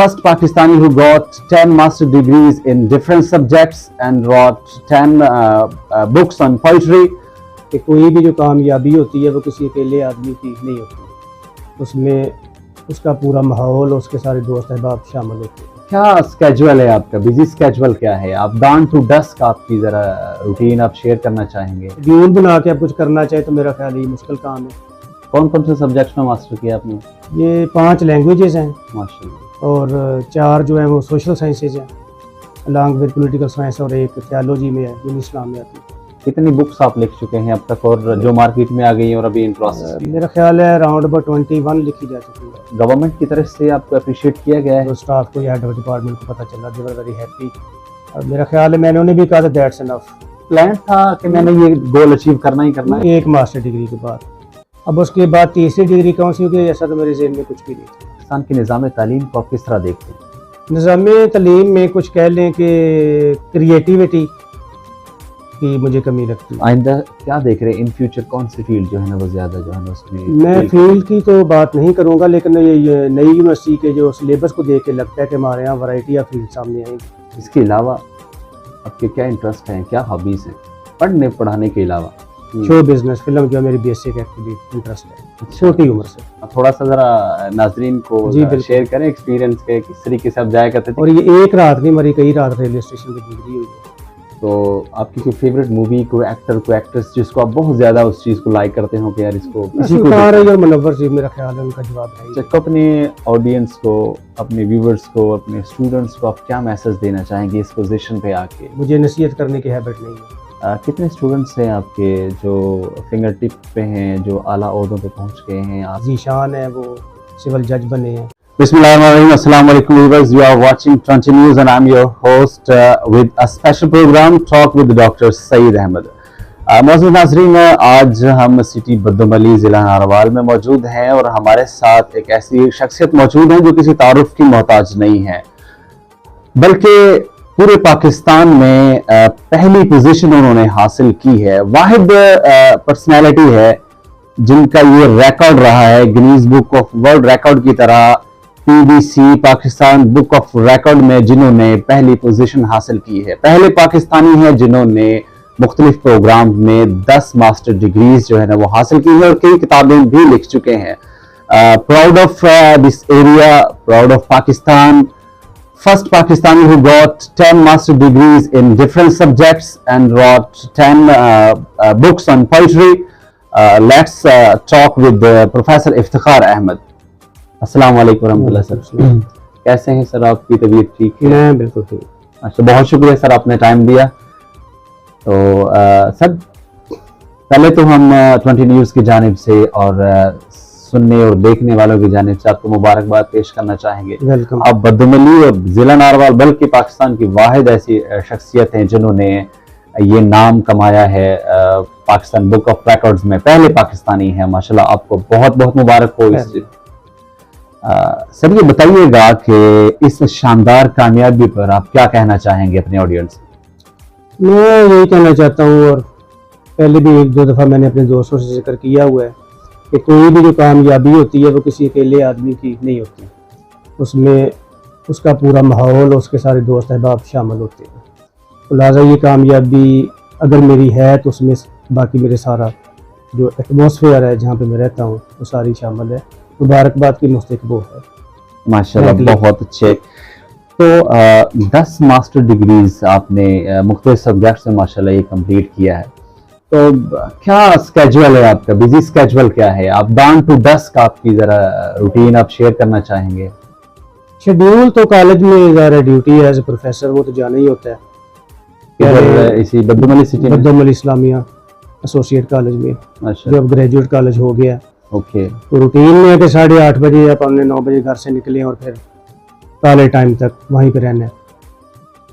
first Pakistani who got 10 master degrees in different subjects and wrote 10 books on poetry. कि कोई भी जो कामयाबी होती है वो किसी अकेले आदमी की नहीं होती, उसमें उसका पूरा माहौल, उसके सारे दोस्त अहबाब शामिल होते हैं। क्या स्केजुअल है आपका, बिजी स्केजुअल क्या है? आप डाउन टू डस्क आपकी जरा रूटीन आप शेयर करना चाहेंगे? शेड्यूल बना के आप कुछ करना चाहे तो मेरा ख्याल ये मुश्किल काम है। कौन कौन से सब्जेक्ट्स में मास्टर किया आपने? ये 5 लैंग्वेजेस हैं माशाल्लाह, और 4 जो हैं वो सोशल साइंसेज हैं अलॉन्ग विद पॉलिटिकल साइंस, और एक थियोलॉजी में है जो इस्लाम में आती है। कितनी बुक्स आप लिख चुके हैं अब तक, और जो मार्केट में आ गई है और अभी इन प्रोसेस? मेरा ख्याल है अराउंड अबाउट 21 लिखी जा चुकी है। गवर्नमेंट की तरफ से आपको अप्रिशिएट किया गया है? तो स्टाफ को या हेड ऑफ डिपार्टमेंट को पता चला, दे वर वेरी हैप्पी। और मेरा ख्याल है मैंने उन्हें भी कहा था दैट्स इनफ। प्लान था कि मैंने ये गोल अचीव करना ही करना है। एक मास्टर डिग्री के बाद, अब उसके बाद तीसरी डिग्री कौन सी होगी ऐसा तो मेरे ज़हन में कुछ भी नहीं था। पाकिस्तान के निज़ाम तालीम को आप किस तरह देखते हैं? निज़ाम तालीम में कुछ कह लें कि क्रिएटिविटी की मुझे कमी लगती है। आइंदा क्या देख रहे हैं इन फ्यूचर, कौन सी फील्ड जो है ना वो ज़्यादा जो है ना उसमें? मैं फील्ड की तो बात नहीं करूंगा, लेकिन ये नई यूनिवर्सिटी के जो सिलेबस को देख के लगता है कि हमारे यहाँ वैरायटी ऑफ फील्ड सामने आएंगी। इसके अलावा आपके क्या इंटरेस्ट हैं, क्या हॉबीज़ हैं पढ़ने पढ़ाने के अलावा? शो बिजनेस, फिल्म जो है मेरी बेसिक एक्चुअली इंटरेस्ट है छोटी उम्र से। थोड़ा सा जरा नाजरीन को शेयर करें एक्सपीरियंस के, किस तरीके से आप जाया करते थे? और ये एक रात नहीं मरी, कई रात रेलवे स्टेशन पर गुजरी हुई है। तो आपकी कोई फेवरेट मूवी, कोई एक्टर, कोई एक्ट्रेस जिसको आप बहुत ज्यादा उस चीज को लाइक करते हो कि यार इसको और मुनव्वर जी, मेरा ख्याल है उनका जवाब है। तो अपने ऑडियंस को, अपने व्यूवर्स को, अपने स्टूडेंट्स को आप क्या मैसेज देना चाहेंगे इस पोजीशन पे आके? मुझे नसीहत करने की हैबिट नहीं है। कितने स्टूडेंट्स हैं आपके जो फिंगर टिप पे हैं, जो आला ओहदों पे पहुंच गए हैं? आप जीशान है, वो सिविल जज बने हैं। Bismillahirrahmanirrahim. Assalamu alaikum viewers. You are watching 20 News and I'm your host with a special program Talk with Dr. Saeed Ahmed. मौजूद नाज़रीन, आज हम सिटी बद्दुमली ज़िला नारवाल में मौजूद हैं और हमारे साथ एक ऐसी शख्सियत मौजूद है जो किसी तारुफ की मोहताज नहीं है, बल्कि पूरे पाकिस्तान में पहली पोजीशन उन्होंने हासिल की है। वाहिद पर्सनैलिटी है जिनका ये रिकॉर्ड रहा है Guinness book of world record की तरह, PBC Pakistan book of record में जिन्होंने पहली पोजीशन हासिल की है। पहले पाकिस्तानी हैं जिन्होंने मुख्तलिफ प्रोग्राम में 10 मास्टर डिग्रीज जो है ना वो हासिल की है और कई किताबें भी लिख चुके हैं। Proud of this area, proud of Pakistan. First Pakistani who got 10 master degrees in different subjects and wrote 10 books on poetry. Let's talk with Professor Iftikhar Ahmed. अस्सलाम वालेकुम रहमतुल्लाह सर। कैसे हैं सर, आपकी तबीयत ठीक है? मैं बिल्कुल ठीक। अच्छा, बहुत शुक्रिया सर आपने टाइम दिया। तो सर पहले तो हम 20 न्यूज़ की जानिब से और सुनने और देखने वालों की जानिब से आपको मुबारकबाद पेश करना चाहेंगे। वेलकम। आप बद्दुमली और जिला नारवाल बल्कि पाकिस्तान की वाहिद ऐसी शख्सियत हैं जिन्होंने ये नाम कमाया है पाकिस्तान बुक ऑफ रिकॉर्ड्स में, पहले पाकिस्तानी है माशाल्लाह। आपको बहुत बहुत मुबारक हो इस सर ये बताइएगा कि इस शानदार कामयाबी पर आप क्या कहना चाहेंगे अपने ऑडियंस? मैं यही कहना चाहता हूँ, और पहले भी 1-2 दफ़ा मैंने अपने दोस्तों से जिक्र किया हुआ है कि कोई भी जो कामयाबी होती है वो किसी अकेले आदमी की नहीं होती, उसमें उसका पूरा माहौल, उसके सारे दोस्त अहबाब शामिल होते हैं। तो लिहाजा ये कामयाबी अगर मेरी है तो उसमें बाकी मेरे सारा जो एटमॉस्फेयर है जहाँ पे मैं रहता हूँ वो सारी शामिल है। मुबारकबाद की मुस्तहिक वो है माशाल्लाह, बहुत अच्छे। तो 10 मास्टर डिग्रीज आपने मुख्तलिफ सब्जेक्ट्स में माशाल्लाह ये कंप्लीट किया है। तो क्या स्केजुअल है आपका, बिजी स्केजुअल क्या है? आप डाउन टू डस्क आपकी जरा रूटीन आप शेयर करना चाहेंगे? शेड्यूल तो कॉलेज में ज़ाहिर ड्यूटी है एज ए प्रोफेसर, वो तो जाना ही होता है। इसी बद्दुमली सिटी में, बद्दुमली इस्लामिया एसोसिएट कॉलेज में, अच्छा, जो अब ग्रेजुएट कॉलेज हो गया। ओके। तो रूटीन में है कि 8:30 बजे या 9 बजे घर से निकले और फिर कॉलेज टाइम तक वहीं पे रहना है।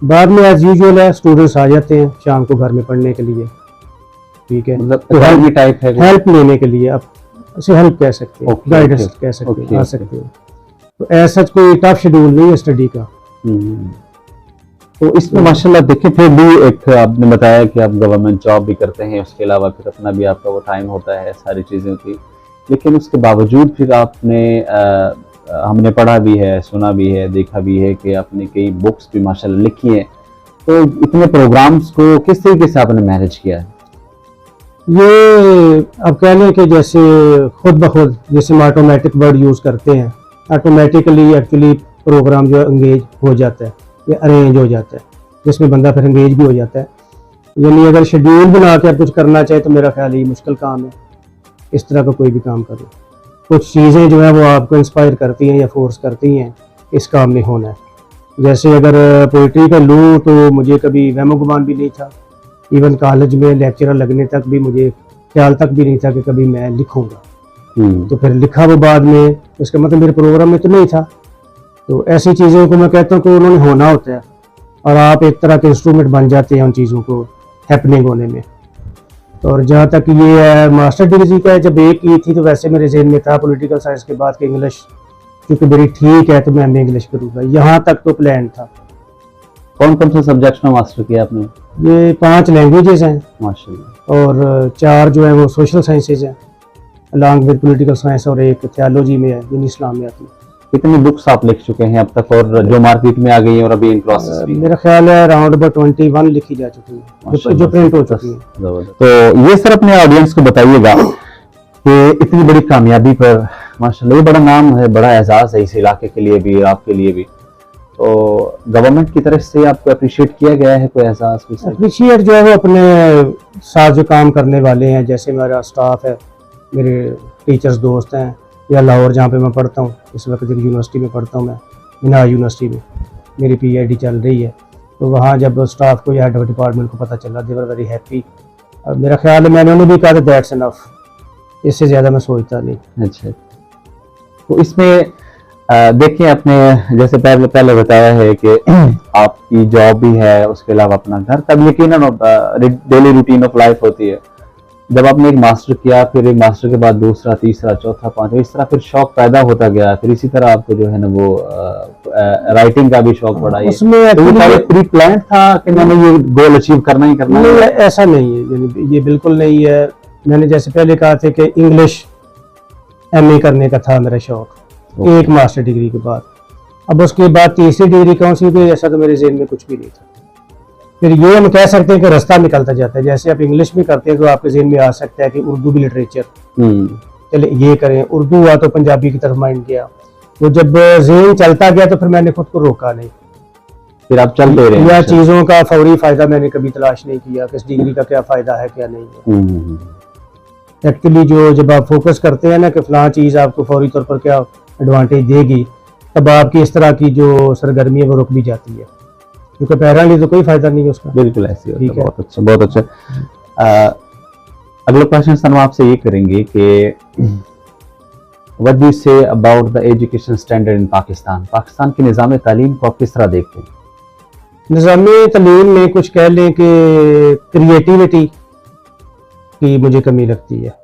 बाद में एज यूजुअल है स्टूडेंट्स आ जाते हैं शाम को घर में पढ़ने के लिए, ठीक है, मतलब तो हेल्प टाइप है, हेल्प लेने के लिए, आप इसे हेल्प कह सकते हैं, गाइडेंस कह सकते हैं, आ सकते हैं। तो ऐसा कोई टफ शेड्यूल नहीं है स्टडी का। तो इसमें माशाल्लाह देखिए, फिर भी एक आपने बताया कि आप गवर्नमेंट जॉब भी करते हैं, उसके अलावा फिर अपना भी आपका वो टाइम होता है सारी चीज़ों की, लेकिन उसके बावजूद फिर आपने हमने पढ़ा भी है, सुना भी है, देखा भी है कि आपने कई बुक्स भी माशाल्लाह लिखी हैं, तो इतने प्रोग्राम्स को किस तरीके से आपने मैनेज किया है? ये अब कह लें कि जैसे खुद ब खुद, जैसे हम ऑटोमेटिक वर्ड यूज़ करते हैं, ऑटोमेटिकली एक्चुअली प्रोग्राम जो एंगेज हो जाता है या अरेंज हो जाता है, जिसमें बंदा फिर एंगेज भी हो जाता है। यानी अगर शेड्यूल बना के आप कुछ करना चाहे तो मेरा ख्याल ये मुश्किल काम है, इस तरह का कोई भी काम करो। कुछ चीज़ें जो है वो आपको इंस्पायर करती हैं या फोर्स करती हैं इस काम में होना है। जैसे अगर पोइट्री का लूँ तो मुझे कभी वहमो गुमान भी नहीं था, इवन कॉलेज में लेक्चरर लगने तक भी मुझे ख्याल तक भी नहीं था कि कभी मैं लिखूँगा। तो फिर लिखा वो बाद में, उसका मतलब मेरे प्रोग्राम में तो नहीं था। तो ऐसी चीज़ों को मैं कहता हूँ कि उन्होंने होना होता है और आप एक तरह के इंस्ट्रूमेंट बन जाते हैं उन चीज़ों को हैपनिंग होने में। और जहाँ तक ये मास्टर डिग्री का है, जब एक की थी तो वैसे मेरे जहन में था पॉलिटिकल साइंस के बाद कि इंग्लिश क्योंकि मेरी ठीक है तो मैं एमए इंग्लिश करूँगा, यहाँ तक तो प्लान था। कौन कौन से सब्जेक्ट्स में मास्टर किया आपने? ये 5 लैंग्वेजेस हैं माशाल्लाह। और 4 जो है वो सोशल साइंसेज हैं अलॉन्ग विद पॉलिटिकल साइंस, और एक थियोलॉजी में है, दीन इस्लाम में आती है। कितनी बुक्स आप लिख चुके हैं अब तक, और जो मार्केट में आ गई है और अभी इन प्रोसेस भी? मेरा ख्याल है अराउंड अबाउट 21 लिखी जा चुकी है जो प्रिंट हो चुकी है। तो ये सर अपने ऑडियंस को बताइएगा कि इतनी बड़ी कामयाबी पर माशाल्लाह, ये बड़ा नाम है, बड़ा एजाज है इस इलाके के लिए भी, आपके लिए भी। तो गवर्नमेंट की तरफ से आपको अप्रिशिएट किया गया है कोई एहसास? अप्रिशिएट जो है वो अपने साथ जो काम करने वाले हैं, जैसे मेरा स्टाफ है, मेरे टीचर्स दोस्त हैं, या लाहौर जहाँ पे मैं पढ़ता हूँ, इस वक्त एक यूनिवर्सिटी में पढ़ता हूँ मैं, मीनार यूनिवर्सिटी में मेरी पीएचडी चल रही है। तो वहाँ जब स्टाफ को या हेड ऑफ डिपार्टमेंट को पता चला, दे वर वेरी हैप्पी। और मेरा ख्याल है मैंने उन्हें भी कहा दैट्स इनफ, इससे ज़्यादा मैं सोचता नहीं। अच्छा, तो इसमें देखिए आपने जैसे पहले बताया है कि आपकी जॉब भी है, उसके अलावा अपना घर का भी यकीनन डेली रूटीन ऑफ लाइफ होती है। जब आपने एक मास्टर किया, फिर एक मास्टर के बाद दूसरा, तीसरा, चौथा, पांचवा, इस तरह फिर शौक पैदा होता गया, फिर इसी तरह आपको जो है ना वो राइटिंग का भी शौक पड़ा। उसमें प्री प्लान था कि मैंने ये गोल अचीव करना ही करना है? ऐसा नहीं है, यानी ये बिल्कुल नहीं है। मैंने जैसे पहले कहा था कि इंग्लिश एमए करने का था मेरा शौक, एक मास्टर डिग्री के बाद। अब उसके बाद तीसरी डिग्री कौन सी हुई, ऐसा तो मेरे जेहन में कुछ भी नहीं था। फिर ये हम कह सकते हैं कि रास्ता निकलता जाता है। जैसे आप इंग्लिश में करते हैं तो आपके जेहन में आ सकता है कि उर्दू भी लिटरेचर, चले ये करें। उर्दू हुआ तो पंजाबी की तरफ माइंड गया। तो जब जेहन चलता गया तो फिर मैंने खुद को रोका नहीं, फिर आप चलते रहे। या चीज़ों का फौरी फायदा मैंने कभी तलाश नहीं किया कि इस डिग्री का क्या फायदा है क्या नहीं है। एक्चुअली जो जब आप फोकस करते हैं ना कि फलां चीज़ आपको फौरी तौर पर क्या एडवांटेज देगी, तब आपकी इस तरह की जो सरगर्मी है वो रुक भी जाती है, क्योंकि पैरेंटली तो कोई फायदा नहीं है उसका। बिल्कुल ऐसी होता है। बहुत अच्छा, बहुत अच्छा। अगला क्वेश्चन सर हम आपसे ये करेंगे कि what do you say about the education standard in Pakistan? Pakistan के निज़ाम तालीम को आप किस तरह देखते हैं? निज़ाम तालीम में कुछ कह लें कि क्रिएटिविटी की मुझे कमी लगती है,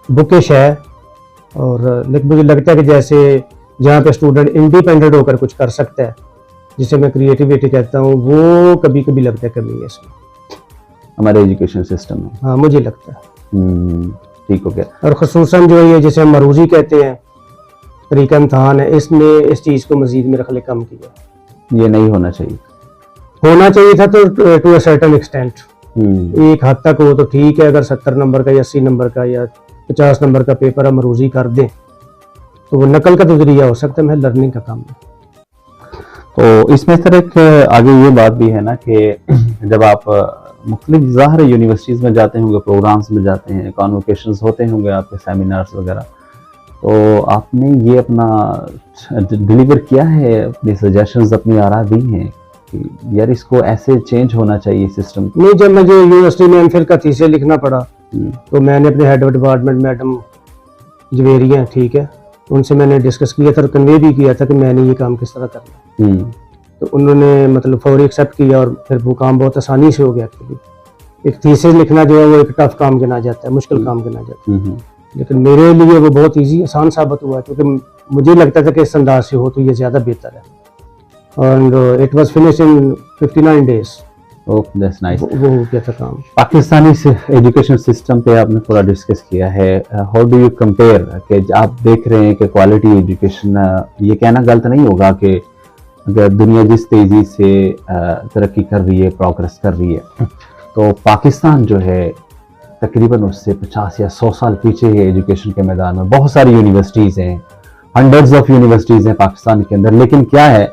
बुकिश है। और लेकिन मुझे लगता है कि जैसे जहाँ पे स्टूडेंट इंडिपेंडेंट होकर कुछ कर सकता है, जिसे मैं क्रिएटिविटी कहता हूँ, वो कभी कभी लगता है कमी है इसमें हमारे एजुकेशन सिस्टम में। हाँ, मुझे लगता है। ठीक हो गया। और ख़ुसूसन जो ये जिसे हम मरूजी कहते हैं, तरीका इम्तहान है, इसने इस चीज़ को मजीद मेरे ख्याल कम किया। ये नहीं होना चाहिए। होना चाहिए था तो टू अ सर्टेन एक्सटेंट, एक हद तक वो तो ठीक है। अगर 70 नंबर का या 80 नंबर का या 50 नंबर का पेपर हम मरूजी कर दें तो वो नकल का तो जरिया हो सकता है, मैं लर्निंग का काम है। तो इसमें सर एक आगे ये बात भी है ना कि जब आप मुख्तलिफ ज़ाहिर यूनिवर्सिटीज़ में जाते होंगे, प्रोग्राम्स में जाते हैं, कॉन्वोकेशंस होते होंगे आपके, सेमिनार्स वगैरह, तो आपने ये अपना डिलीवर किया है, अपने सजेशंस, अपनी आरा दी हैं कि यार इसको ऐसे चेंज होना चाहिए सिस्टम? नहीं, जब मुझे यूनिवर्सिटी में एमफिल का थीसिस लिखना पड़ा तो मैंने अपने head of department madam Javeri हैं, ठीक है, उनसे मैंने डिस्कस किया था और कन्वे भी किया था कि मैंने ये काम किस तरह करना। तो उन्होंने मतलब फौरी एक्सेप्ट किया और फिर वो काम बहुत आसानी से हो गया। एक्चुअली एक थीसिस लिखना जो है वो एक टफ काम गिना जाता है, मुश्किल काम गिना जाता है, लेकिन मेरे लिए वो बहुत ईजी आसान साबित हुआ, क्योंकि मुझे लगता था कि इस अंदाज से हो तो ये ज़्यादा बेहतर है। और it was finish in 59 days। Oh that's nice. वो हो गया था काम। पाकिस्तानी एजुकेशन सिस्टम पे आपने पूरा डिस्कस किया है। हाउ डू यू कंपेयर कि आप देख रहे हैं कि क्वालिटी एजुकेशन, ये कहना गलत नहीं होगा कि अगर दुनिया जिस तेज़ी से तरक्की कर रही है, प्रोग्रेस कर रही है, तो पाकिस्तान जो है तकरीबन उससे 50 या 100 साल पीछे है एजुकेशन के मैदान में। बहुत सारी यूनिवर्सिटीज़ हैं, हंड्रेड्स ऑफ यूनिवर्सिटीज़ हैं पाकिस्तान के अंदर, लेकिन क्या है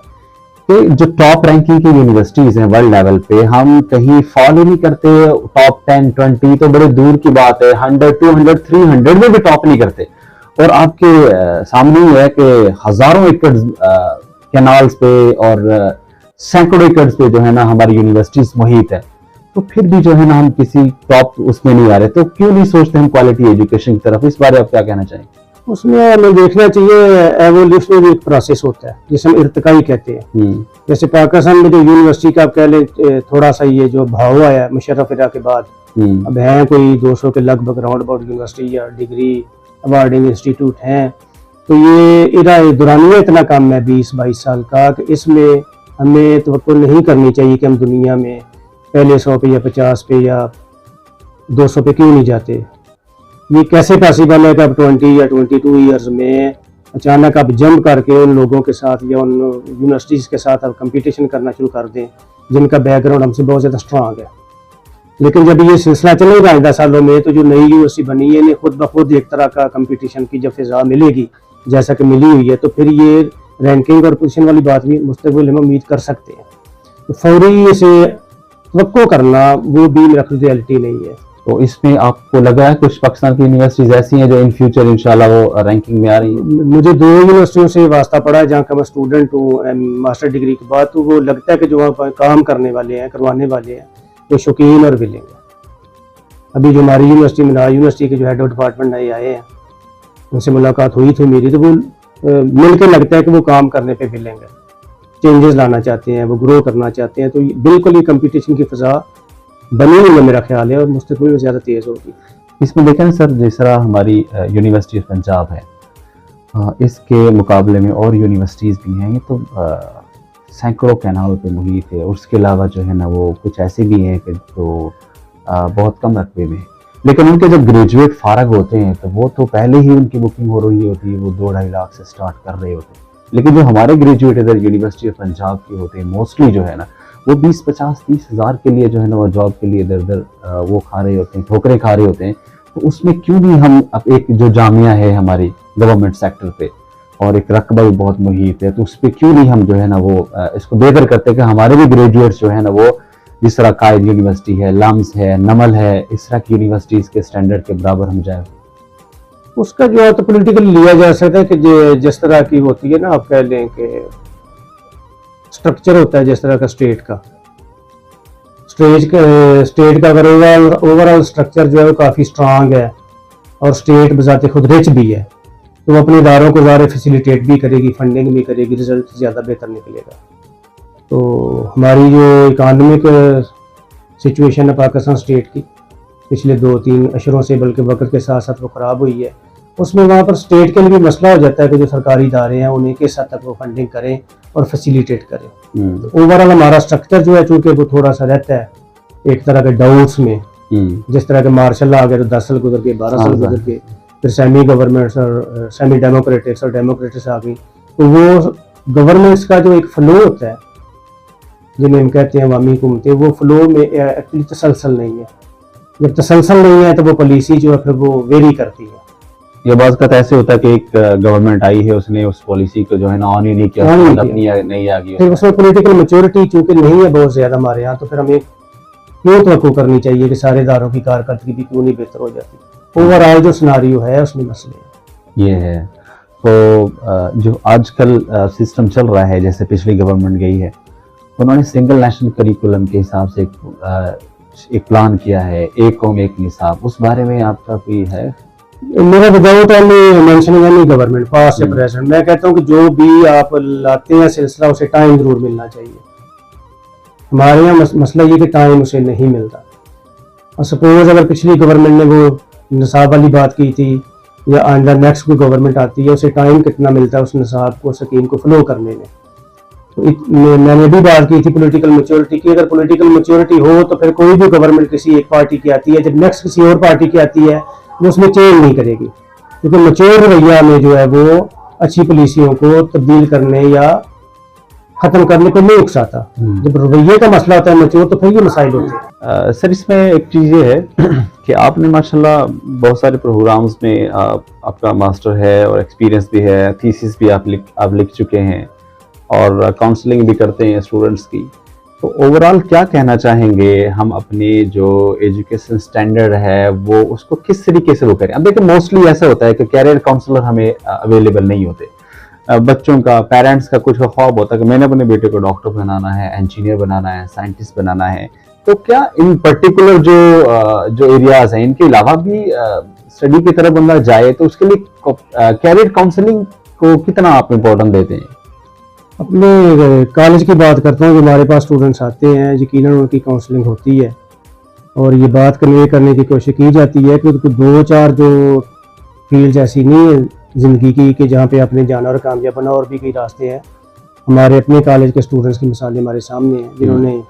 कि जो टॉप रैंकिंग की यूनिवर्सिटीज़ हैं वर्ल्ड लेवल पे, हम कहीं फॉलो ही नहीं करते। टॉप 10 20 तो बड़े दूर की बात है, 100 200 300 में भी टॉप नहीं करते। और आपके सामने ही है कि हजारों एकड़ कैनाल्स पे और सैकड़ों एकड़ पे जो है ना हमारी यूनिवर्सिटीज मुहित है, तो फिर भी जो है ना हम किसी टॉप उसमें नहीं आ रहे। तो क्यों नहीं सोचते हम क्वालिटी एजुकेशन की तरफ? इस बारे में आप क्या कहना चाहेंगे? उसमें हमें देखना चाहिए एवोल्यूशनरी एक प्रोसेस होता है जिसे हम इर्तिकाई कहते हैं। जैसे पाकिस्तान में जो यूनिवर्सिटी का आप कह लें थोड़ा सा ये जो भाव आया मुशर्रफ इरा के बाद, अब हैं कोई 200 के लगभग राउंड अबाउट यूनिवर्सिटी या डिग्री अवार्डिंग इंस्टीट्यूट हैं। तो ये इरा दुरानिया इतना कम है 20-22 साल का कि इसमें हमें तवक्कुल नहीं करनी चाहिए कि हम दुनिया में पहले 100 पे या 50 पे या 200 पे क्यों नहीं जाते। ये कैसे पॉसिबल है कि अब 20 या 22 ईयर्स में अचानक आप जंप करके उन लोगों के साथ या उन यूनिवर्सिटीज़ के साथ आप कंपटीशन करना शुरू कर दें जिनका बैकग्राउंड हमसे बहुत ज़्यादा स्ट्रांग है। लेकिन जब ये सिलसिला चलेगा 10 सालों में, तो जो नई यूनिवर्सिटी बनी है इन्हें खुद ब खुद एक तरह का कंपटीशन की जब फिजा मिलेगी जैसा कि मिली हुई है, तो फिर ये रैंकिंग और पोजीशन वाली बात भी मुस्तकबिल में उम्मीद कर सकते हैं। तो फौरी इसे तवक्को करना वो भी मेरा रियलिटी नहीं है। तो इसमें आपको लग रहा है कुछ पाकिस्तान की यूनिवर्सिटीज ऐसी हैं जो इन फ्यूचर इंशाल्लाह वो रैंकिंग में आ रही हैं? मुझे 2 यूनिवर्सिटियों से वास्ता पड़ा है जहाँ का मैं स्टूडेंट हूँ मास्टर डिग्री के बाद, तो वो लगता है कि जो वहाँ पर काम करने वाले हैं, करवाने वाले हैं, वो शौकीन और विलिंग है। अभी जो हमारी यूनिवर्सिटी में यूनिवर्सिटी के जो हेड ऑफ डिपार्टमेंट नए आए हैं उनसे मुलाकात हुई थी मेरी, तो वो मिल के लगता है कि वो काम करने पर विलिंग है, चेंजेस लाना चाहते हैं, वो ग्रो करना चाहते हैं। तो बिल्कुल ही कंपटीशन की फिजा बनी हुई है मेरा ख्याल है और मुस्तकबिल में ज़्यादा तेज़ होगी। इसमें देखें ना सर, जिस तरह हमारी यूनिवर्सिटी ऑफ पंजाब है, इसके मुकाबले में और यूनिवर्सिटीज़ भी हैं, ये तो सैकड़ों कैनाल पे मुहित है। उसके अलावा जो है ना वो कुछ ऐसे भी हैं कि तो बहुत कम रकबे में, लेकिन उनके जब ग्रेजुएट फारग होते हैं तो वो तो पहले ही उनकी बुकिंग हो रही होती है, वो 2-2.5 लाख से स्टार्ट कर रहे होते हैं। लेकिन जो हमारे ग्रेजुएट इधर यूनिवर्सिटी ऑफ पंजाब के होते हैं मोस्टली जो है ना, वो 20-50-30 हज़ार के लिए जो है ना वो जॉब के लिए इधर उधर वो खा रहे होते हैं, ठोकरें खा रहे होते हैं। तो उसमें क्यों नहीं हम अब एक जो जामिया है हमारी गवर्नमेंट सेक्टर पे और एक रकबा भी बहुत मुहित है, तो उस पर क्यों नहीं हम जो है ना वो इसको बेहतर करते कि हमारे भी ग्रेजुएट्स जो है ना वो जिस तरह कायद यूनिवर्सिटी है, लम्स है, नमल है, इस तरह की यूनिवर्सिटीज़ के स्टैंडर्ड के बराबर हम जाए। उसका जो है तो पोलिटिकल लिया जा सकता है कि जिस तरह की होती है ना, आप कह लें कि स्ट्रक्चर होता है जिस तरह का स्टेट का अगर ओवरऑल स्ट्रक्चर जो है वो काफ़ी स्ट्रांग है और स्टेट बजाते खुद रिच भी है, तो वो अपने इदारों को ज़्यादा फैसिलिटेट भी करेगी, फंडिंग भी करेगी, रिजल्ट ज़्यादा बेहतर निकलेगा। तो हमारी जो इकानमिक सिचुएशन है पाकिस्तान स्टेट की पिछले 2-3 अशरों से, बल्कि वक्त के साथ साथ वो ख़राब हुई है, उसमें वहाँ पर स्टेट के लिए भी मसला हो जाता है कि जो सरकारी इदारे हैं उन्हें किस हद तक वो फंडिंग करें और फैसिलिटेट करें। ओवरऑल हमारा स्ट्रक्चर जो है चूँकि वो थोड़ा सा रहता है एक तरह के डाउट्स में, जिस तरह के मार्शल आ गए तो 10 साल गुजर के, 12 साल गुजर के, फिर सेमी गवर्नमेंट्स और सेमी डेमोक्रेटिक्स और डेमोक्रेटिक्स आ गई, तो वो गवर्नेंस का जो एक फ्लो होता है जिन्हें हम कहते हैं अवामी हुकूमतें, वो फ्लो में एक्चुअली तसलसल नहीं है। जब तसलसल नहीं है तो वो पॉलिसी जो है फिर वो वेरी करती है। ये बात का ऐसे होता है कि एक गवर्नमेंट आई है, उसने उस पॉलिसी को जो है ना ऑन ही नहीं किया, अपनी नहीं आ गई, फिर उसमें पॉलिटिकल मैच्योरिटी चूंकि नहीं है बहुत ज्यादा हमारे यहाँ, तो फिर हमें क्यों तवक्को करनी चाहिए कि सारे इदारों की कारकर्दगी भी क्यों नहीं बेहतर हो जाती। ओवरऑल जो सिनारियो है उसमें मसले ये है। तो जो आजकल सिस्टम चल रहा है, जैसे पिछली गवर्नमेंट गई है, उन्होंने सिंगल नेशनल करिकुलम के हिसाब से एक प्लान किया है, एक कौम एक निसाब, उस बारे में आपका कोई है? मेरा without any mentioning any government past या प्रेजेंट, मैं कहता हूँ कि जो भी आप लाते हैं सिलसिला उसे टाइम जरूर मिलना चाहिए। हमारे यहाँ मसला ये कि टाइम उसे नहीं मिलता। और सपोज अगर पिछली गवर्नमेंट ने वो निसाब वाली बात की थी या अंडर नेक्स्ट कोई गवर्नमेंट आती है, उसे टाइम कितना मिलता है उस निसाब को, स्कीम को फ्लो करने में, मैंने भी बात की थी पॉलिटिकल मैच्योरिटी की। अगर पॉलिटिकल मैच्योरिटी हो तो फिर कोई भी गवर्नमेंट किसी एक पार्टी की आती है, जब नेक्स्ट किसी और पार्टी की आती है वो उसमें चेंज नहीं करेगी, क्योंकि मैच्योर रवैया में जो है वो अच्छी पॉलिसियों को तब्दील करने या खत्म करने को नहीं उकसाता। जब रवैये का मसला होता है मैच्योर, तो फिर ये मसाइल होते हैं। सर इसमें एक चीज़ ये है कि आपने माशाल्लाह बहुत सारे प्रोग्राम्स में आपका मास्टर है और एक्सपीरियंस भी है, थीसिस भी आप लिख चुके हैं और काउंसलिंग भी करते हैं स्टूडेंट्स की। तो ओवरऑल क्या कहना चाहेंगे हम अपने जो एजुकेशन स्टैंडर्ड है वो उसको किस तरीके से वो करें? अब देखिए मोस्टली ऐसा होता है कि कैरियर काउंसलर हमें अवेलेबल नहीं होते। बच्चों का, पेरेंट्स का कुछ ख्वाब होता है कि मैंने अपने बेटे को डॉक्टर बनाना है, इंजीनियर बनाना है, साइंटिस्ट बनाना है। तो क्या इन पर्टिकुलर जो एरियाज हैं इनके अलावा भी स्टडी की तरफ बंदा जाए तो उसके लिए कैरियर काउंसलिंग को कितना आप इम्पोर्टेंस देते हैं? अपने कॉलेज की बात करता हूँ, जो हमारे पास स्टूडेंट्स आते हैं यकीनन उनकी काउंसलिंग होती है और ये बात कन्वे करने की कोशिश की जाती है कि उनको 2-4 जो फील्ड ऐसी नहीं है ज़िंदगी की कि जहाँ पे आपने जाना और कामयाब बना, और भी कई रास्ते हैं। हमारे अपने कॉलेज के स्टूडेंट्स की मिसालें हमारे सामने हैं जिन्होंने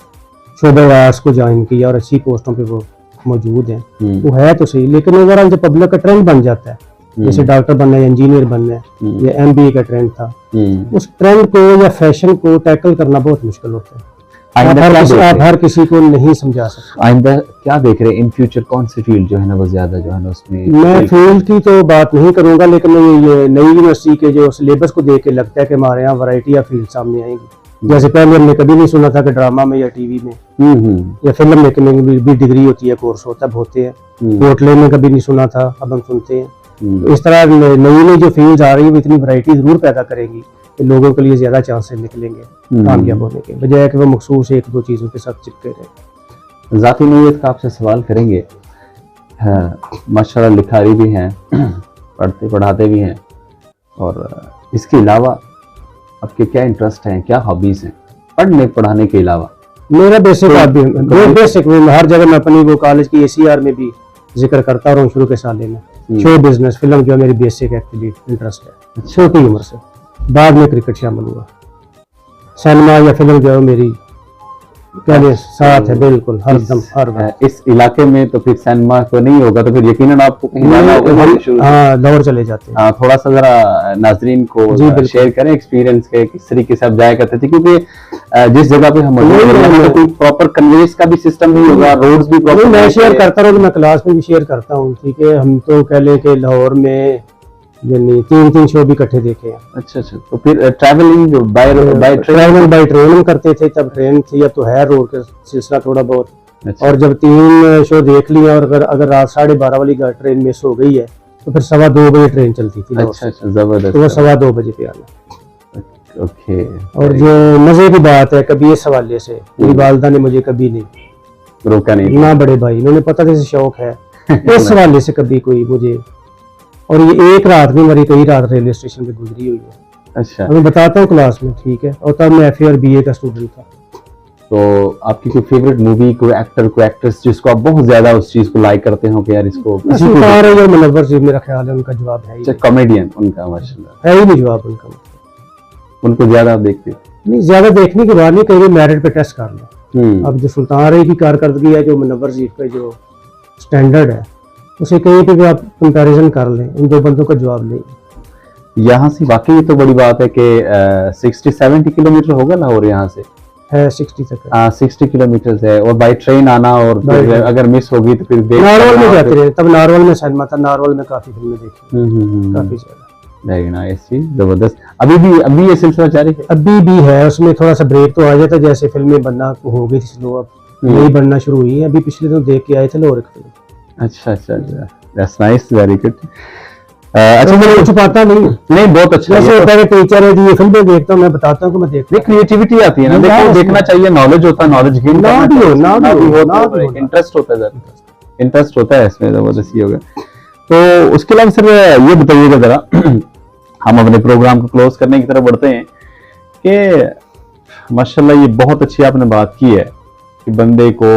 शोबे आर्ट्स को ज्वाइन किया और अच्छी पोस्टों पे वो मौजूद हैं। वो है तो सही, लेकिन ओवरऑल जब पब्लिक का ट्रेंड बन जाता है, जैसे डॉक्टर बनना है, इंजीनियर बनना है, या MBA का ट्रेंड था, उस ट्रेंड को या फैशन को टैकल करना बहुत मुश्किल होता है। आप हर किसी को नहीं समझा सकते। आइंदा क्या देख रहे हैं इन फ्यूचर, कौन सी फील्ड जो है ना वो ज्यादा जो है ना उसमें? मैं फील्ड की तो बात नहीं करूंगा, लेकिन ये नई यूनिवर्सिटी के जो सिलेबस को देख के लगता है कि हमारे यहाँ वैरायटी ऑफ फील्ड सामने आएंगी। जैसे पहले हमने कभी नहीं सुना था कि ड्रामा में या टीवी में या फिल्म मेकिंग में भी डिग्री होती है, कोर्स होता है, होते हैं। होटल में कभी नहीं सुना था, अब हम सुनते हैं। तो इस तरह नई नई जो फील्ड आ रही है वो इतनी वैरायटी जरूर पैदा करेगी कि लोगों के लिए ज्यादा चांसेस निकलेंगे कामयाब होने के, बजाय कि वो मखसूस 1-2 चीजों के साथ चिपके रहे। ज़ाती नौयत का आपसे सवाल करेंगे। माशाल्लाह लिखारी भी हैं, पढ़ते पढ़ाते भी हैं, और इसके अलावा आपके क्या इंटरेस्ट हैं, क्या हॉबीज हैं पढ़ने पढ़ाने के अलावा? मेरा बेसिक हर जगह मैं अपनी वो कॉलेज की ACR में भी जिक्र करता रहा हूँ शुरू के साले में। शो बिजनेस, फिल्म जो है मेरी बेसिक एक्चुअली इंटरेस्ट है, छोटी उम्र से। बाद में क्रिकेट शामिल हुआ। सिनेमा या फिल्म जो है मेरी पहले साथ है, बिल्कुल हर वक्त। इस इलाके में तो फिर सिनेमा को नहीं होगा तो फिर यकीनन आपको कहीं जाना होगा। हाँ, दौड़ चले जाते हैं। थोड़ा सा जरा नाजरीन को शेयर करें एक्सपीरियंस के, किस तरीके से आप जाया करते थे, क्योंकि जिस जगह पे हम तो कोई प्रॉपर कन्वेंस का भी सिस्टम नहीं होगा, रोड्स भी प्रॉपर। मैं शेयर करता रहूँ, मैं क्लास में भी शेयर करता हूँ। ठीक है, हम तो कह लें कि लाहौर में 3 शो भी इकट्ठे देखे हैं। अच्छा, तो फिर ट्रैवलिंग बाय ट्रेन हम करते थे, तब ट्रेन थी, अब तो है रोड का सिलसिला थोड़ा बहुत। अच्छा। और जब 3 शो देख लिया और अगर रात 12:30 वाली ट्रेन मिस हो गई है तो फिर 2:15 बजे ट्रेन चलती थी। अच्छा, जबरदस्त। तो वो 2:15 बजे पे आना। ओके। और जो मजे की बात है, कभी इस हवाले से मेरी वालदा ने मुझे कभी नहीं रोका, नहीं ना बड़े भाई, इन्होंने पता था शौक है इस हवाले से कभी कोई मुझे। और ये एक रात नहीं मरी, कई रात रेलवे स्टेशन पे गुजरी हुई है। अच्छा, मैं बताता हूँ क्लास में। ठीक है, और तब मैं FA और BA का स्टूडेंट था। तो आपकी कोई फेवरेट मूवी, कोई एक्टर, कोई एक्ट्रेस जिसको आप बहुत ज्यादा उस चीज को लाइक करते हो कि यार इसको? सुल्तान है मुनव्वर जी, मेरा ख्याल है उनका जवाब है ही। कॉमेडियन उनका माशाल्लाह है ही नहीं जवाब उनका। उनको ज्यादा आप देखते? नहीं, ज्यादा देखने के बाद नहीं, कहीं मेरिट पे टेस्ट कर लो। अब जो सुल्तान रही की कारकर्दगी है, जो मुनव्वर जी का जो स्टैंडर्ड है, उसे कहीं पे भी आप कंपैरिजन कर लें, इन 2 बंदों का जवाब नहीं। यहाँ से वाकई ये तो बड़ी बात है कि 60-70 किलोमीटर होगा लाहौर यहाँ से? है 60 तक। 60 किलोमीटर है, और बाई ट्रेन आना, और अगर मिस होगी तो फिर नारवल में जाते रहे। तब नारवल में सिनेमा था, नारवल में काफी फिल्में देखी, काफी ज्यादा। वेरी नाइस जी, जबरदस्त। अभी ये सिलसिला जारी है? अभी भी है, उसमें थोड़ा सा ब्रेक तो आ जाता है, जैसे फिल्में बनना हो गई थी स्लो, अब नई बनना शुरू हुई है। अभी पिछले तो देख के आए थे लाहौर एक फिल्म। अच्छा, दैट्स नाइस, वेरी गुड। अच्छा, मैं छुपाता नहीं, बहुत अच्छा। जैसे होता है टीचर है जी, ये फिल्में देखता हूँ, मैं बताता हूँ कि मैं देखता हूँ। क्रिएटिविटी आती है ना, देखो देखना चाहिए, नॉलेज होता है, नॉलेज गेन ना भी हो, इंटरेस्ट होता है, इंटरेस्ट होता है इसमें, जबरदस्त ही होगा। तो उसके अलावा सर ये बताइएगा जरा, हम अपने प्रोग्राम को क्लोज करने की तरफ बढ़ते हैं कि माशाल्लाह ये बहुत अच्छी आपने बात की है कि बंदे को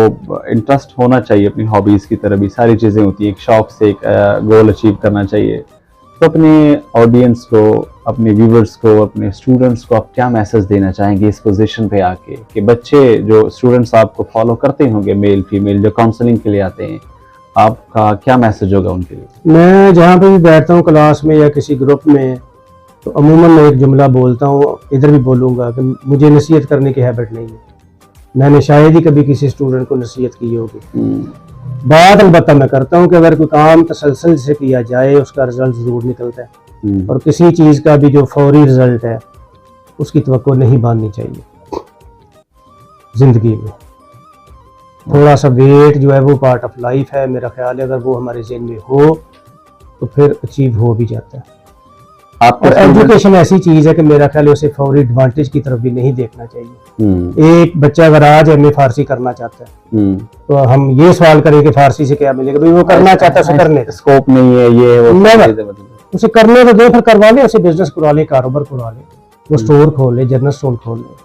इंटरेस्ट होना चाहिए अपनी हॉबीज की तरफ भी। सारी चीजें होती हैं, एक शौक से एक गोल अचीव करना चाहिए, तो अपने ऑडियंस को, अपने व्यूवर्स को, अपने स्टूडेंट्स को आप क्या मैसेज देना चाहेंगे इस पोजीशन पे आके, कि बच्चे जो स्टूडेंट्स आपको फॉलो करते होंगे, मेल फीमेल, जो काउंसलिंग के लिए आते हैं, आपका क्या मैसेज होगा उनके लिए? मैं जहाँ पे भी बैठता हूँ क्लास में या किसी ग्रुप में, तो अमूमन मैं एक जुमला बोलता हूँ, इधर भी बोलूँगा कि मुझे नसीहत करने की हैबिट नहीं है। मैंने शायद ही कभी किसी स्टूडेंट को नसीहत की होगी। बात अलबत्ता मैं करता हूँ कि अगर कोई काम तसलसल से किया जाए उसका रिजल्ट ज़रूर निकलता है, और किसी चीज़ का भी जो फौरी रिजल्ट है उसकी तवक्को नहीं बांधनी चाहिए। ज़िंदगी में थोड़ा सा वेट जो है वो पार्ट ऑफ लाइफ है, मेरा ख्याल है अगर वो हमारे ज़हन में हो तो फिर अचीव हो भी जाता है। आपका और एजुकेशन ऐसी चीज़ है कि मेरा ख्याल है उसे फौरी एडवांटेज की तरफ भी नहीं देखना चाहिए। एक बच्चा अगर आज एमए फारसी करना चाहता है तो हम ये सवाल करें कि फारसी से क्या मिलेगा, भाई वो करना चाहता है उसे करने स्कोप नहीं है, ये वो उसे करने तो दो, फिर करवा ले, उसे बिजनेस करवा ले, कारोबार करवा ले, वो स्टोर खोल ले, जनरल स्टोर खोल ले,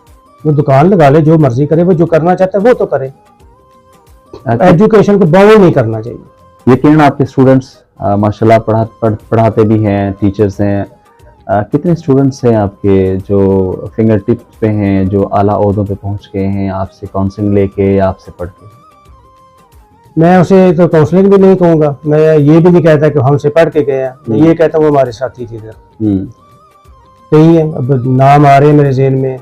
वो दुकान लगा ले, जो मर्जी करे, वो जो करना चाहता है वो तो करे। एजुकेशन को बाउंड नहीं करना चाहिए। यकीनन आपके स्टूडेंट्स माशाल्लाह पढ़ाते भी हैं, टीचर्स हैं। कितने स्टूडेंट्स हैं आपके जो फिंगर टिप्स पे हैं, जो आला ओहदों पे पहुंच गए हैं आपसे काउंसलिंग लेके या आपसे पढ़ के? मैं उसे तो काउंसलिंग भी नहीं कहूँगा, मैं ये भी नहीं कहता कि हमसे पढ़ के गया, मैं ये कहता हूँ हमारे साथी थे इधर कई है। अब नाम आ रहे हैं मेरे ज़हन में,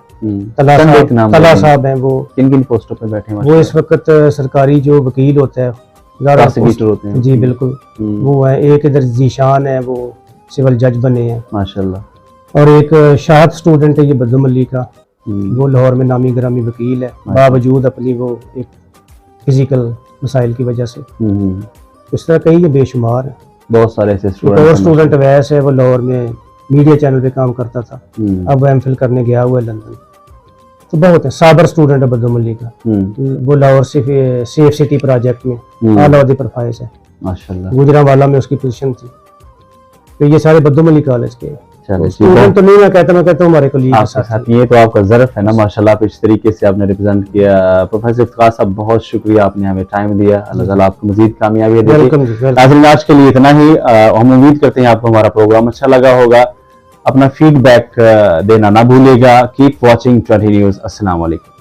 तला साहब हैं, वो किन किन पोस्टों पे बैठे हैं? वो इस वक्त सरकारी जो वकील होता है, प्रोसिक्यूटर होते हैं। जी बिल्कुल, वो है। एक इधर जीशान है, वो सिविल जज बने हैं माशाल्लाह। और एक शाद स्टूडेंट है ये बद्दुम अली का, वो लाहौर में नामी ग्रामी वकील है, बावजूद अपनी वो एक फिजिकल मसाइल की वजह से। इस तरह कई बेशुमार है, बहुत सारे ऐसे स्टूडेंट वैसे है, वो लाहौर में मीडिया चैनल पे काम करता था, अब वो एमफिल करने गया हुआ है लंदन। तो बहुत है। साबर स्टूडेंट है बद्दुम अली का, वो लाहौर से सेफ सिटी प्रोजेक्ट में आला ओहदे पर फाइज है माशाल्लाह, गुजरांवाला में उसकी पोजीशन थी। तो ये सारे बद्दुम अली कॉलेज के स्टूडेंट तो नहीं, मैं कहता हूँ हमारे को साथ। ये तो आपका ज़र्फ है ना माशाल्लाह, आप इस तरीके से आपने रिप्रेजेंट किया। प्रोफेसर इफ्तिखार साहब बहुत शुक्रिया, आपने हमें टाइम दिया। अल्लाह ताला आपको मजीद कामयाबी दे। आज के लिए इतना ही। हम उम्मीद करते हैं आपको हमारा प्रोग्राम अच्छा लगा होगा। अपना फीडबैक देना ना भूलेगा। Keep watching 20 news. अस्सलाम वालेकुम।